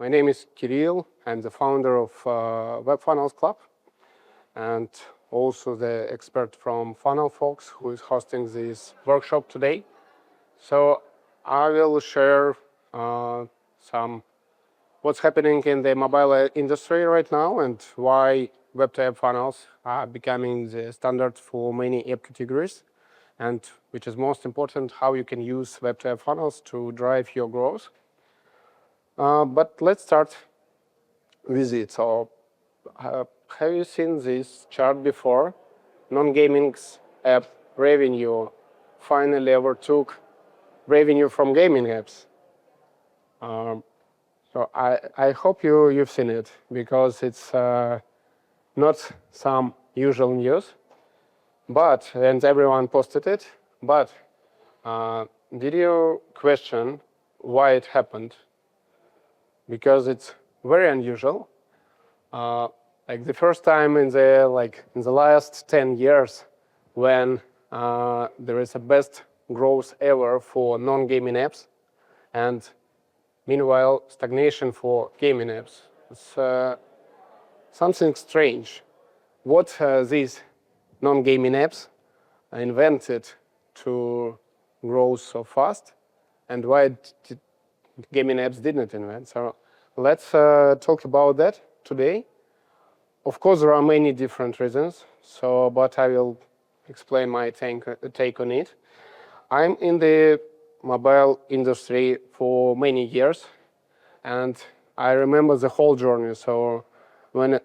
My name is Kirill. I'm the founder of Webfunnels.club and also the expert from FunnelFox who is hosting this workshop today. So I will share some what's happening in the mobile industry right now and why Web2App funnels are becoming the standard for many app categories, and which is most important, how you can use Web2App funnels to drive your growth. But let's start with it. So have you seen this chart before? Non-gaming app revenue finally overtook revenue from gaming apps. So I hope you've seen it, because it's not some usual news, and everyone posted it. But did you question why it happened? Because it's very unusual. Like the first time in the last 10 years, when there is a best growth ever for non-gaming apps, and meanwhile stagnation for gaming apps. It's something strange. What these non-gaming apps invented to grow so fast, and why gaming apps didn't invent. So let's talk about that today. Of course, there are many different reasons, but I will explain my take on it. I'm in the mobile industry for many years, and I remember the whole journey. So when it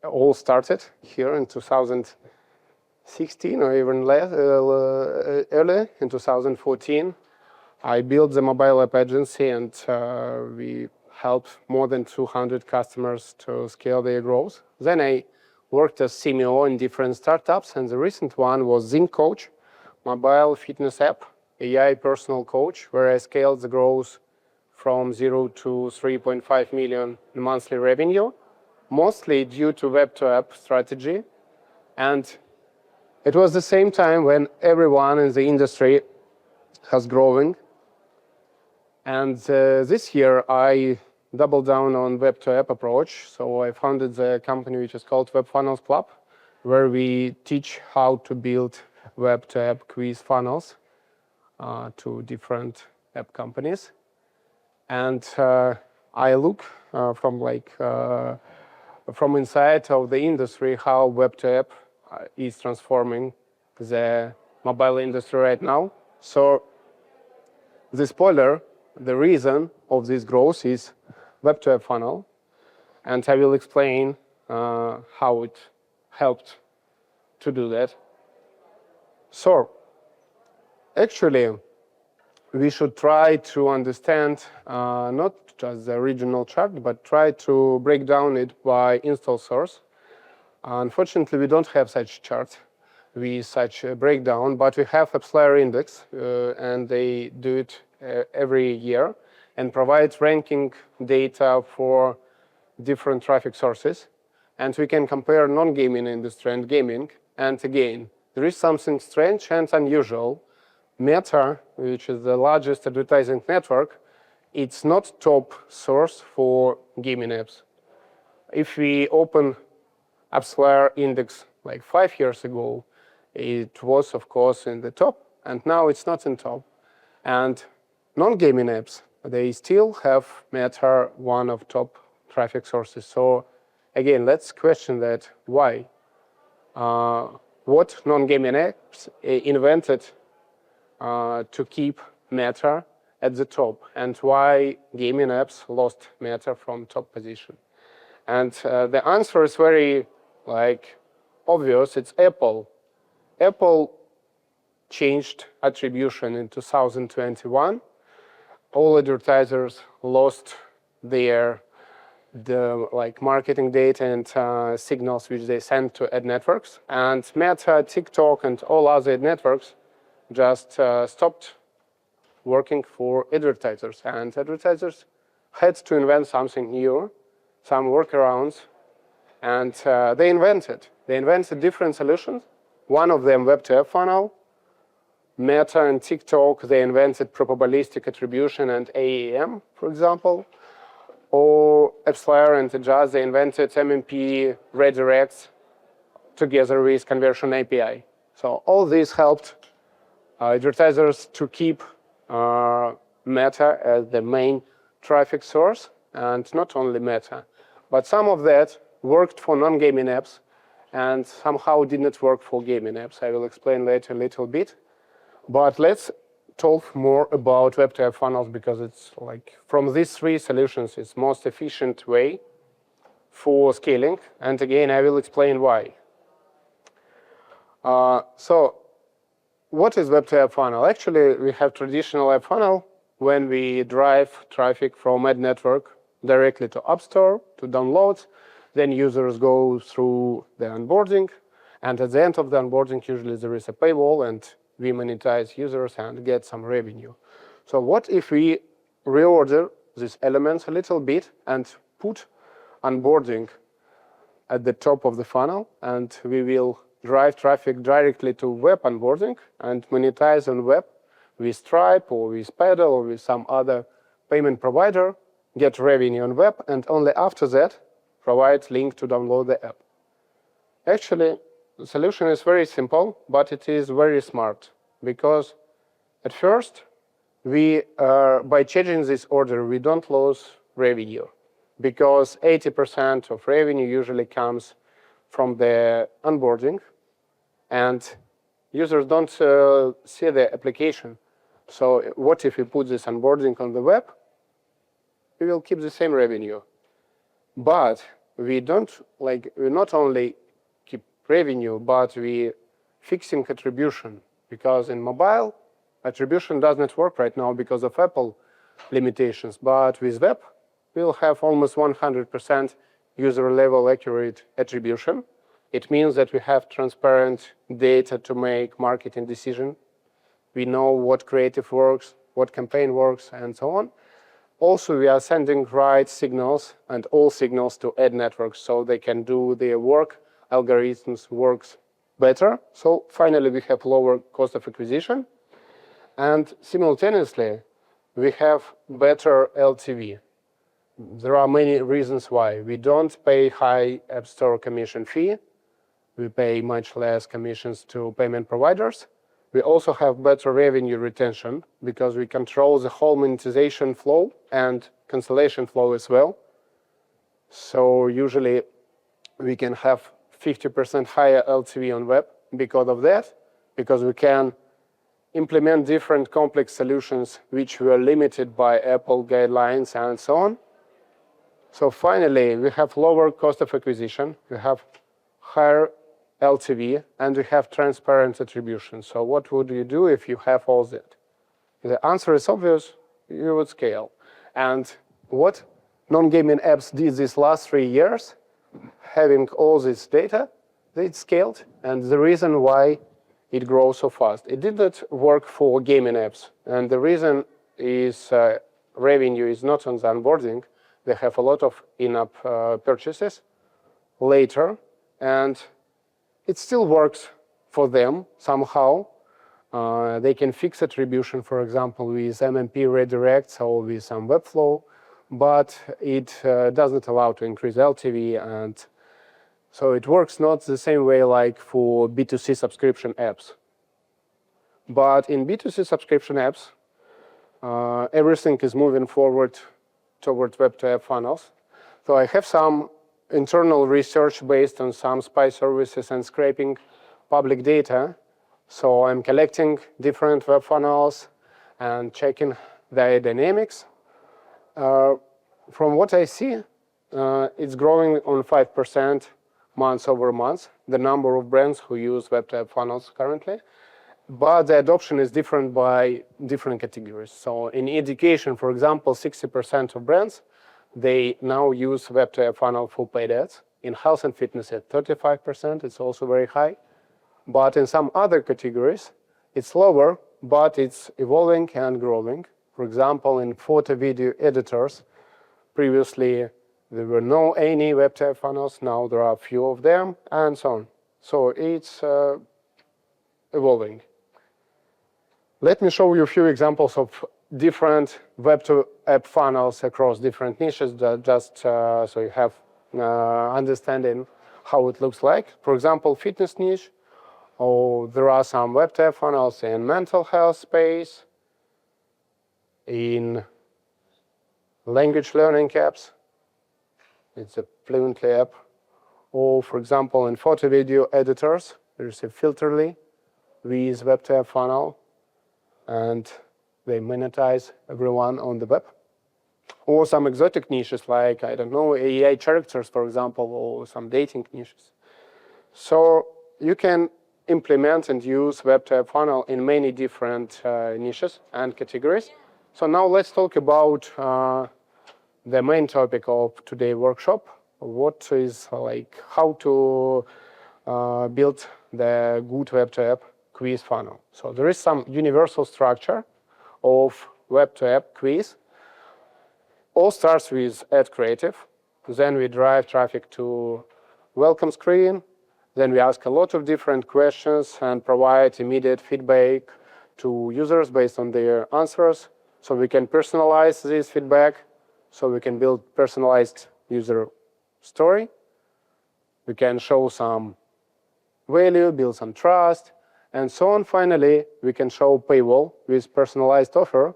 all started here in 2016, or even earlier, in 2014, I built the mobile app agency, and we helped more than 200 customers to scale their growth. Then I worked as CMO in different startups, and the recent one was Zinc Coach, mobile fitness app, AI personal coach, where I scaled the growth from 0 to 3.5 million in monthly revenue, mostly due to Web2App strategy. And it was the same time when everyone in the industry has growing. And this year, I doubled down on Web2App approach. So I founded the company which is called Webfunnels.club, where we teach how to build Web2App quiz funnels to different app companies. And I look from inside of the industry how Web2App is transforming the mobile industry right now. So the spoiler, the reason of this growth is Web2App funnel, and I will explain how it helped to do that. So actually, we should try to understand not just the original chart, but try to break down it by install source. Unfortunately, we don't have such chart with such a breakdown, but we have Upsells index, and they do it every year and provide ranking data for different traffic sources. And we can compare non-gaming industry and gaming. And again, there is something strange and unusual. Meta, which is the largest advertising network, it's not top source for gaming apps. If we open Upsells index like 5 years ago, it was, of course, in the top, and now it's not in top. And non-gaming apps, they still have Meta one of top traffic sources. So again, let's question that. Why? What non-gaming apps invented to keep Meta at the top, and why gaming apps lost Meta from top position? And the answer is very obvious. It's Apple. Apple changed attribution in 2021. All advertisers lost their marketing data and signals which they send to ad networks, and Meta, TikTok, and all other networks just stopped working for advertisers, and advertisers had to invent something new, some workarounds, and they invented different solutions. One of them, Web2App funnel. Meta and TikTok, they invented probabilistic attribution and AEM, for example. or AppsLayer and Adjust, they invented MMP redirects together with Conversion API. So all this helped advertisers to keep Meta as the main traffic source, and not only Meta, but some of that worked for non-gaming apps and somehow did not work for gaming apps. I will explain later a little bit. But let's talk more about Web2App funnels, because it's like from these three solutions, it's most efficient way for scaling. And again, I will explain why. So what is Web2App funnel? Actually, we have traditional app funnel when we drive traffic from ad network directly to App Store, to downloads. Then users go through the onboarding. And at the end of the onboarding, usually there is a paywall, and we monetize users and get some revenue. So what if we reorder these elements a little bit and put onboarding at the top of the funnel, and we will drive traffic directly to web onboarding and monetize on web with Stripe or with Paddle or with some other payment provider, get revenue on web, and only after that provide link to download the app. Actually, the solution is very simple, but it is very smart, because at first, by changing this order, we don't lose revenue, because 80% of revenue usually comes from the onboarding, and users don't see the application. So what if we put this onboarding on the web? We will keep the same revenue. But we not only keep revenue, but we fixing attribution, because in mobile, attribution does not work right now because of Apple limitations. But with web, we'll have almost 100% user-level accurate attribution. It means that we have transparent data to make marketing decision. We know what creative works, what campaign works, and so on. Also, we are sending right signals and all signals to ad networks so they can do their work. Algorithms works better. So finally, we have lower cost of acquisition. And simultaneously, we have better LTV. There are many reasons why. We don't pay high App Store commission fee. We pay much less commissions to payment providers. We also have better revenue retention because we control the whole monetization flow and cancellation flow as well. So usually we can have 50% higher LTV on web because of that, because we can implement different complex solutions which were limited by Apple guidelines and so on. So finally, we have lower cost of acquisition, we have higher LTV, and we have transparent attribution. So what would you do if you have all that? The answer is obvious, you would scale. And what non-gaming apps did these last 3 years, having all this data, they scaled, and the reason why it grows so fast. It did not work for gaming apps, and the reason is revenue is not on the onboarding. They have a lot of in-app purchases later, and it still works for them somehow. They can fix attribution, for example, with MMP redirects or with some Webflow, but it doesn't allow to increase LTV, and so it works not the same way like for B2C subscription apps. But in B2C subscription apps, everything is moving forward toward Web2App funnels. So I have some internal research based on some spy services and scraping public data. So I'm collecting different web funnels and checking their dynamics. From what I see, it's growing on 5% month over month, the number of brands who use Web2App funnels currently. But the adoption is different by different categories. So in education, for example, 60% of brands, they now use Web2App funnel for paid ads. In health and fitness at 35%, it's also very high. But in some other categories, it's lower, but it's evolving and growing. For example, in photo video editors, previously there were no any Web2App funnels, now there are a few of them, and so on. So it's evolving. Let me show you a few examples of different Web2App funnels across different niches, just so you have understanding how it looks like. For example, fitness niche, or there are some Web2App funnels in mental health space, in language learning apps, it's a Fluently app, or for example, in photo video editors, there's a Filterly with Web2App funnel, and they monetize everyone on the web. Or some exotic niches like, I don't know, AI characters, for example, or some dating niches. So you can implement and use Web2App funnel in many different niches and categories. So now let's talk about the main topic of today's workshop. What is like how to build the good Web2App quiz funnel. So there is some universal structure of Web2App quiz. All starts with add creative. Then we drive traffic to welcome screen. Then we ask a lot of different questions and provide immediate feedback to users based on their answers. So we can personalize this feedback. So we can build personalized user story. We can show some value, build some trust, and so on. Finally, we can show paywall with personalized offer,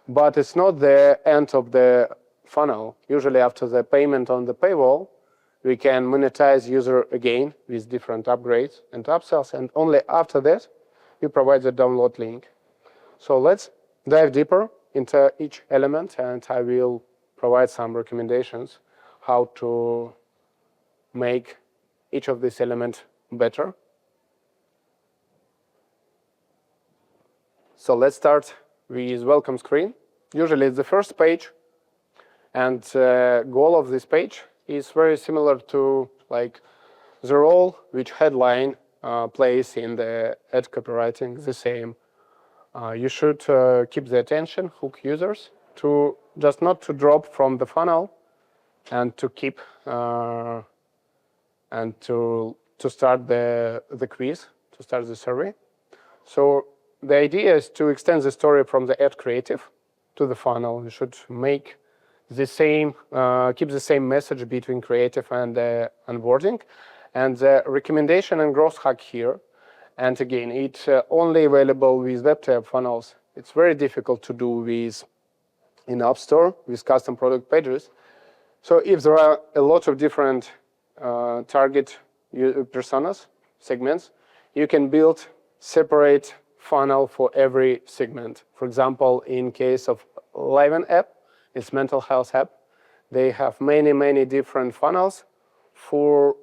but it's not the end of the funnel. Usually after the payment on the paywall, we can monetize user again with different upgrades and upsells, and only after that, we provide the download link. So let's dive deeper into each element, and I will provide some recommendations how to make each of these elements better. So let's start with welcome screen. Usually it's the first page, and the goal of this page is very similar to like the role which headline plays in the ad copywriting, the same. You should keep the attention, hook users to just not to drop from the funnel, and to keep and to start the quiz, to start the survey. So the idea is to extend the story from the ad creative to the funnel. You should make the same, keep the same message between creative and onboarding. And the recommendation and growth hack here, and again, it's only available with Web2App funnels. It's very difficult to do with in App Store with custom product pages. So if there are a lot of different target personas, segments, you can build separate funnel for every segment. For example, in case of Liven app, it's mental health app. They have many different funnels for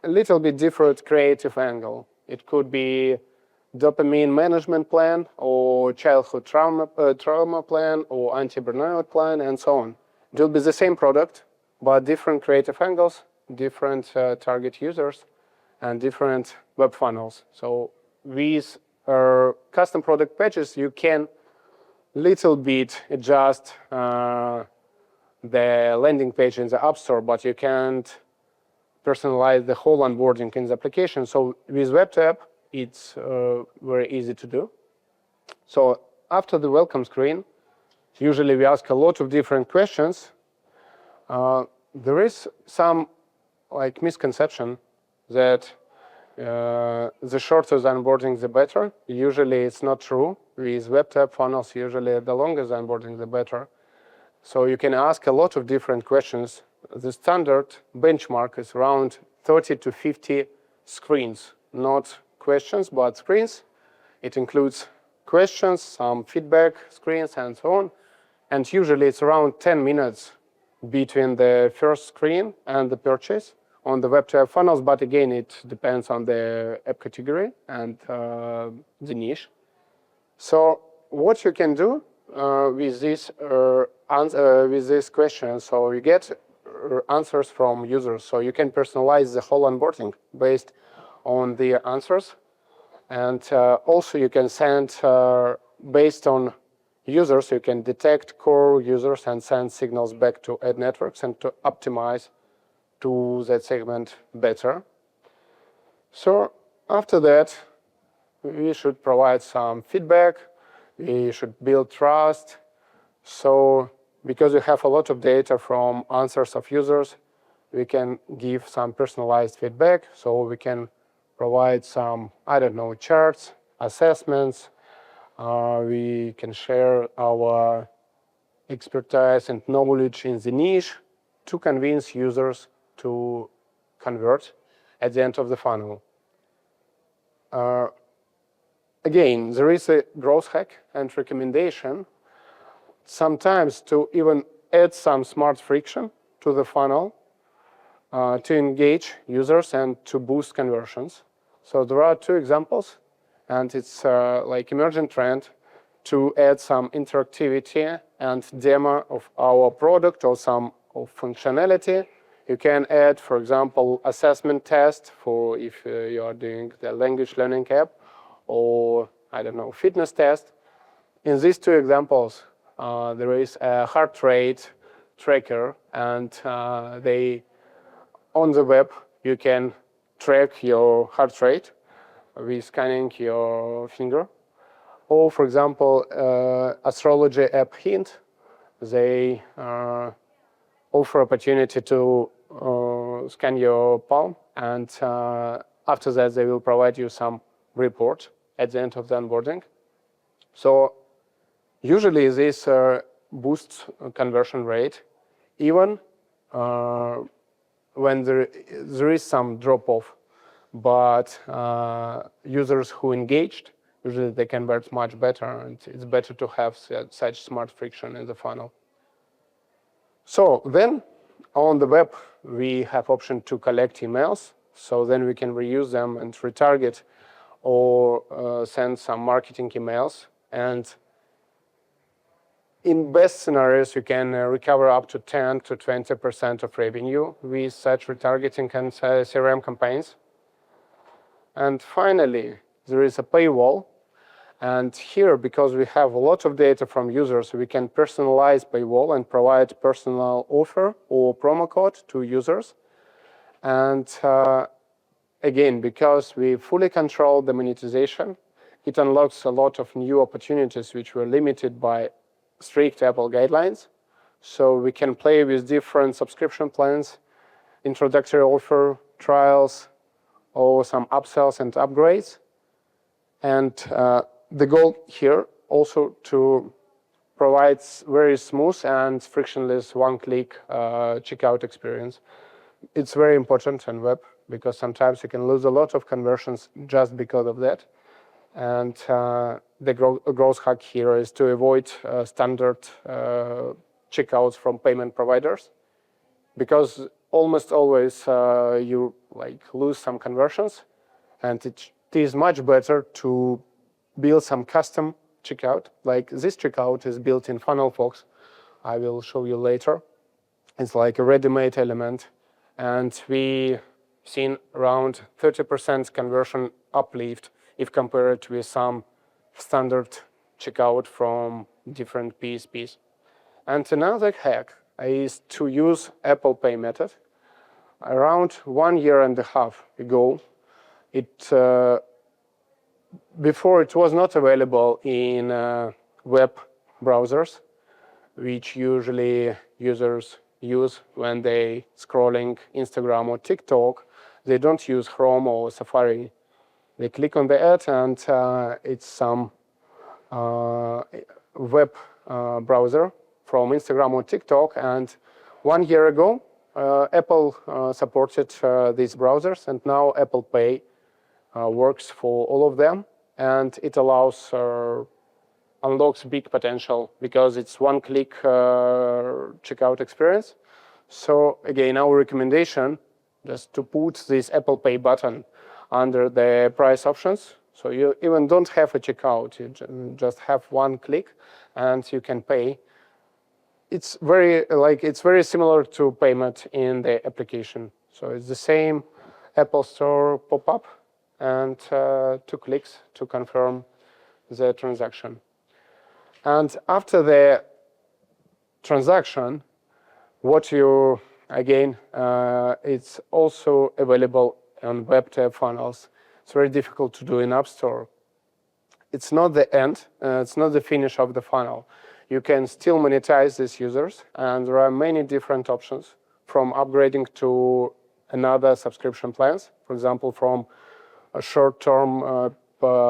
a little bit different creative angle. It could be dopamine management plan, or childhood trauma plan, or anti-burnout plan, and so on. It will be the same product, but different creative angles, different target users, and different web funnels. So with custom product pages, you can little bit adjust the landing page in the App Store, but you can't personalize the whole onboarding in the application. So with Web2App, it's very easy to do. So after the welcome screen, usually we ask a lot of different questions. There is some like misconception that the shorter the onboarding, the better. Usually it's not true. With Web2App funnels, usually the longer the onboarding, the better. So you can ask a lot of different questions. The standard benchmark is around 30 to 50 screens, not questions, but screens. It includes questions, some feedback screens, and so on. And usually it's around 10 minutes between the first screen and the purchase on the Web2App funnels. But again, it depends on the app category and the niche. So what you can do with this question, so you get answers from users. So you can personalize the whole onboarding based on their answers. And also you can send, based on users, you can detect core users and send signals back to ad networks and to optimize to that segment better. So after that, we should provide some feedback We should build trust. So because we have a lot of data from answers of users, we can give some personalized feedback. So we can provide some, I don't know, charts, assessments. We can share our expertise and knowledge in the niche to convince users to convert at the end of the funnel. Again, there is a growth hack and recommendation sometimes to even add some smart friction to the funnel to engage users and to boost conversions. So there are two examples, and it's like emerging trend to add some interactivity and demo of our product or some of functionality. You can add, for example, assessment test for if you are doing the language learning app, or I don't know, fitness test. In these two examples, there is a heart rate tracker, and on the web you can track your heart rate with scanning your finger. Or, for example, astrology app Hint, they offer opportunity to scan your palm, and after that they will provide you some report at the end of the onboarding. So usually this boosts conversion rate, even when there is some drop-off. But users who engaged, usually they convert much better, and it's better to have such smart friction in the funnel. So then on the web, we have option to collect emails. So then we can reuse them and retarget or send some marketing emails. And in best scenarios, you can recover up to 10 to 20% of revenue with such retargeting and CRM campaigns. And finally, there is a paywall. And here, because we have a lot of data from users, we can personalize paywall and provide personal offer or promo code to users. And again, because we fully control the monetization, it unlocks a lot of new opportunities which were limited by strict Apple guidelines. So we can play with different subscription plans, introductory offer, trials, or some upsells and upgrades. And the goal here also to provide very smooth and frictionless one-click checkout experience. It's very important on web because sometimes you can lose a lot of conversions just because of that. And the growth hack here is to avoid standard checkouts from payment providers, because almost always you lose some conversions, and it is much better to build some custom checkout. Like this checkout is built in FunnelFox. I will show you later. It's like a ready-made element, and we seen around 30% conversion uplift if compared with some standard checkout from different PSPs. And another hack is to use Apple Pay method. Around 1.5 years ago, before it was not available in web browsers, which usually users use when they scrolling Instagram or TikTok. They don't use Chrome or Safari. They click on the ad, and it's some web browser from Instagram or TikTok. And 1 year ago, Apple supported these browsers, and now Apple Pay works for all of them, and it unlocks big potential because it's one-click checkout experience. So again, our recommendation is to put this Apple Pay button under the price options. So you even don't have a checkout, you just have one click and you can pay. It's very similar to payment in the application. So it's the same Apple Store pop-up and 2 clicks to confirm the transaction. And after the transaction, it's also available on Web2App funnels. It's very difficult to do in App Store. it's not the end, it's not the finish of the funnel. You can still monetize these users, and there are many different options from upgrading to another subscription plans. For example, from a short-term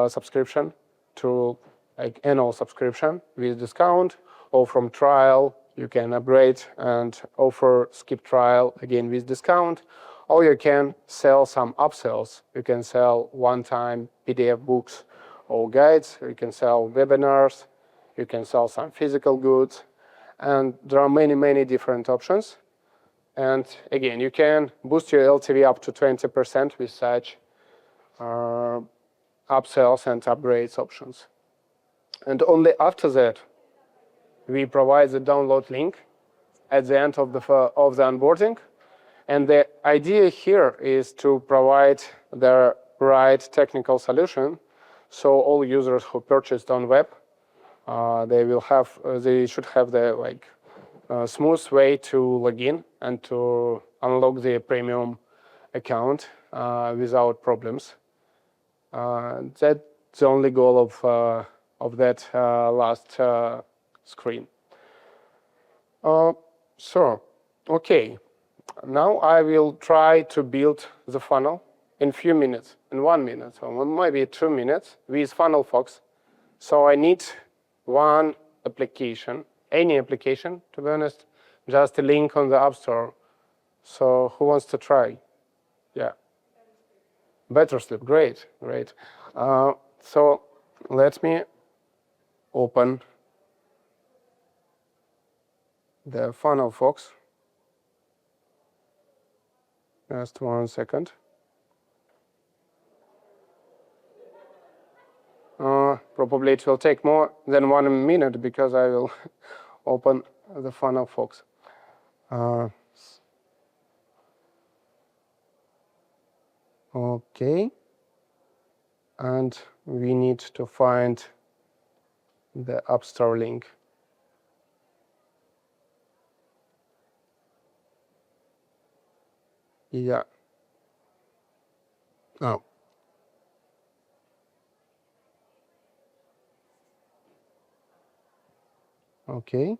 subscription to like annual subscription with discount, or from trial you can upgrade and offer skip trial again with discount, or you can sell some upsells. You can sell one-time PDF books or guides, you can sell webinars, you can sell some physical goods, and there are many different options. And again, you can boost your LTV up to 20% with such upsells and upgrades options. And only after that, we provide the download link at the end of the onboarding. And the idea here is to provide the right technical solution, so all users who purchased on web, they should have the smooth way to log in and to unlock the premium account without problems. That's the only goal of that last screen. Okay. Now I will try to build the funnel in few minutes, in 1 minute, or maybe 2 minutes with FunnelFox. So I need one application, any application, to be honest, just a link on the App Store. So who wants to try? Yeah. BetterSleep, great. So let me open the FunnelFox. Just 1 second. Probably it will take more than 1 minute because I will open the FunnelFox. Okay. And we need to find the App Store link. Yeah. Oh. Okay.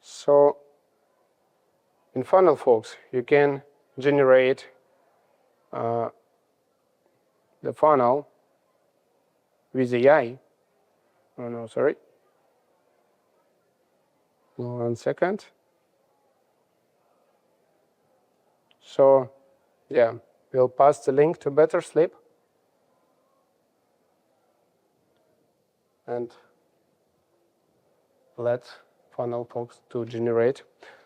So in FunnelFox, you can generate the funnel with AI. Oh no, sorry. 1 second. So yeah, we'll pass the link to BetterSleep. And let FunnelFox to generate.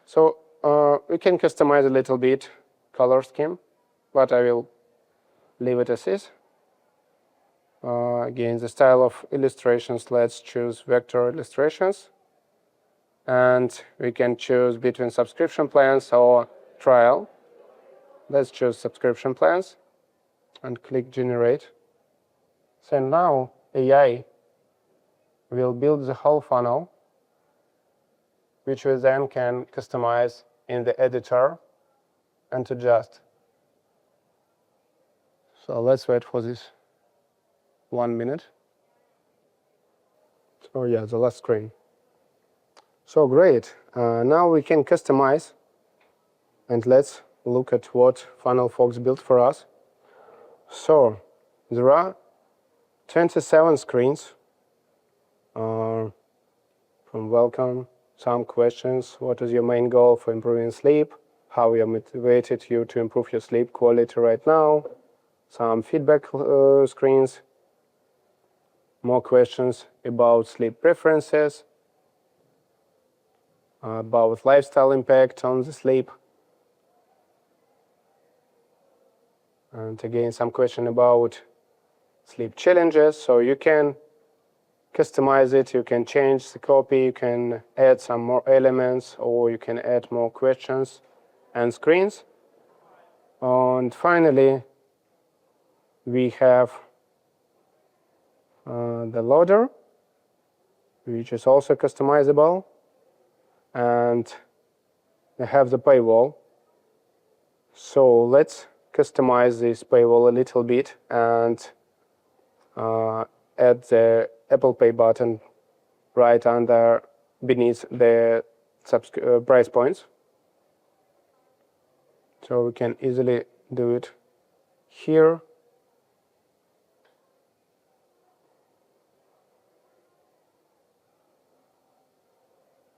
So we can customize a little bit color scheme, but I will leave it as is. Again, the style of illustrations, let's choose vector illustrations. And we can choose between subscription plans or trial. Let's choose subscription plans and click generate. So now AI will build the whole funnel, which we then can customize in the editor and adjust. So let's wait for this 1 minute. Oh yeah, the last screen. So great. Now we can customize, and let's look at what FunnelFox built for us. So there are 27 screens from welcome, some questions, what is your main goal for improving sleep, how we are motivated you to improve your sleep quality right now, some feedback screens, more questions about sleep preferences, about lifestyle impact on the sleep, and again some question about sleep challenges. So you can customize it, you can change the copy, you can add some more elements, or you can add more questions and screens. And finally, we have the loader, which is also customizable, and we have the paywall. So let's customize this paywall a little bit and add the Apple Pay button right under beneath the price points. So we can easily do it here.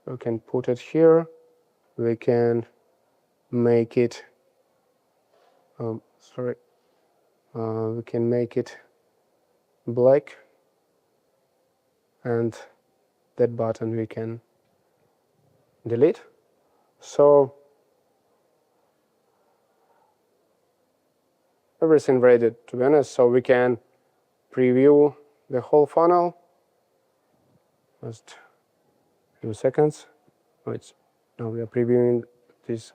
We can put it here. We can make it, we can make it black, and that button we can delete. So everything ready, to be honest. So we can preview the whole funnel. Just a few seconds. Now we are previewing this.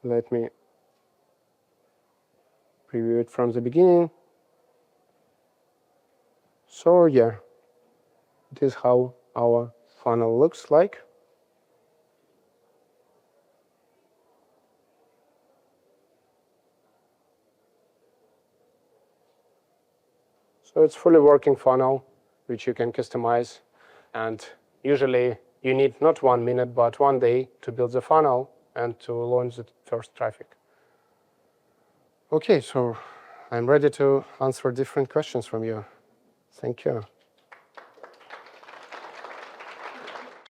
Let me preview it from the beginning. So yeah, this is how our funnel looks like. So it's fully working funnel, which you can customize. And usually you need not 1 minute, but 1 day to build the funnel and to launch the first traffic. Okay, so I'm ready to answer different questions from you. Thank you.